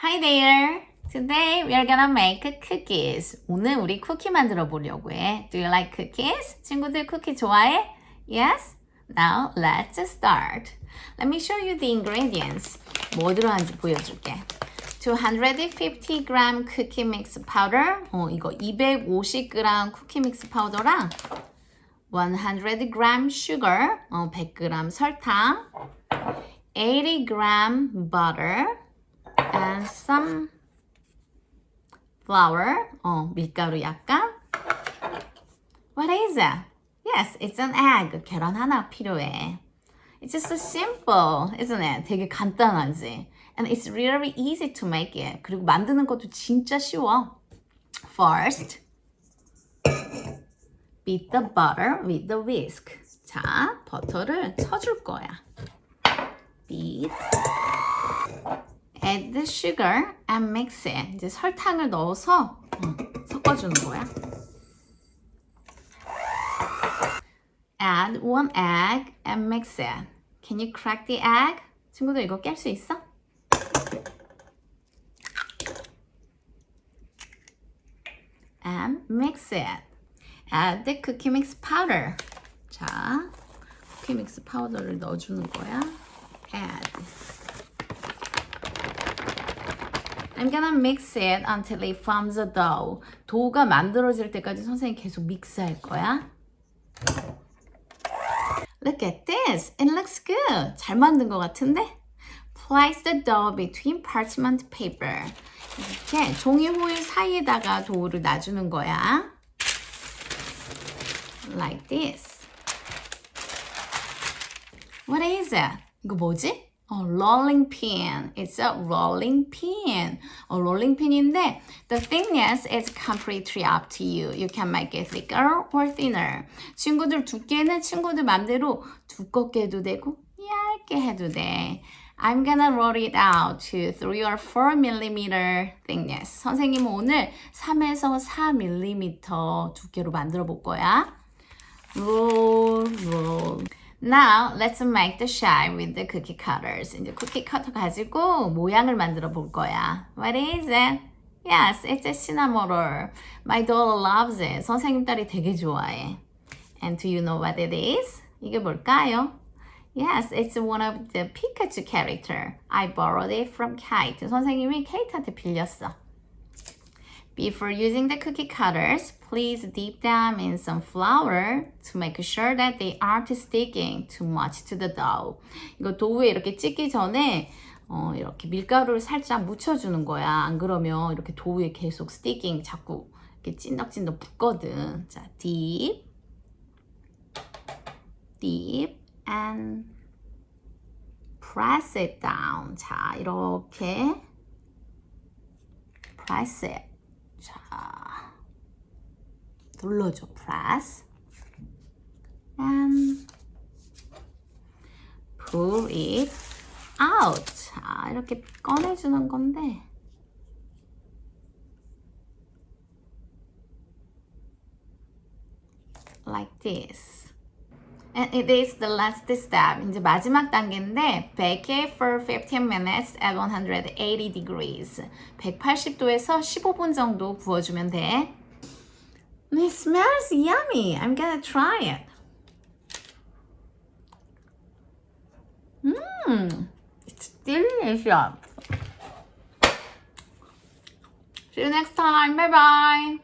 Hi there! Today we are gonna make cookies. 오늘 우리 쿠키 만들어 보려고 해. Do you like cookies? 친구들 쿠키 좋아해? Yes? Now let's start. Let me show you the ingredients. 뭐 들어가는지 보여줄게. 250g cookie mix powder. 이거 250g 쿠키 믹스 파우더랑 100g sugar. 100g 설탕. 80g butter. And some flour. 밀가루 약간. What is it? Yes, it's an egg. 계란 하나 필요해. It's just so simple, isn't it? 되게 간단하지? And it's really easy to make it. 그리고 만드는 것도 진짜 쉬워. First, beat the butter with the whisk. 자, 버터를 쳐줄 거야. Beat. Add the sugar and mix it. 이제 설탕을 넣어서 섞어주는 거야. Add one egg and mix it. Can you crack the egg? 친구들 이거 깰 수 있어? And mix it. Add the cookie mix powder. 자, 쿠키 믹스 파우더를 넣어주는 거야. Add. I'm gonna mix it until it forms a dough. 도우가 만들어질 때까지 선생님이 계속 믹스할 거야. Look at this. It looks good. 잘 만든 것 같은데? Place the dough between parchment paper. 이렇게 종이 호일 사이에다가 도우를 놔주는 거야. Like this. What is it? 이거 뭐지? rolling pin. It's a rolling pin. rolling pin인데 the thickness is completely up to you. You can make it thicker or thinner. 친구들 두께는 친구들 맘대로 두껍게 해도 되고 얇게 해도 돼. I'm gonna roll it out to 3 or 4 millimeter thickness. 선생님은 오늘 3에서 4mm 두께로 만들어 볼 거야. roll. Now, let's make the shape with the cookie cutters. 이제 쿠키 커터 가지고 모양을 만들어 볼 거야. What is it? Yes, it's a cinnamon roll. My daughter loves it. 선생님 딸이 되게 좋아해. And do you know what it is? 이게 뭘까요? Yes, it's one of the Pikachu character. I borrowed it from Kate. 선생님이 케이트한테 빌렸어. Before using the cookie cutters, please dip them in some flour to make sure that they aren't sticking too much to the dough. 이거 도우에 이렇게 찍기 전에 이렇게 밀가루를 살짝 묻혀주는 거야. 안 그러면 이렇게 도우에 계속 sticking 자꾸 이렇게 찐덕찐덕 붙거든. 자, dip, and press it down. 자, 이렇게 press it. 자, 눌러줘, press. And pull it out. 자, 이렇게 꺼내주는 건데. Like this. And it is the last step. 이제 마지막 단계인데 bake it for 15 minutes at 180 degrees. 180도에서 15분 정도 구워주면 돼. It smells yummy. I'm gonna try it. It's delicious. See you next time. Bye bye.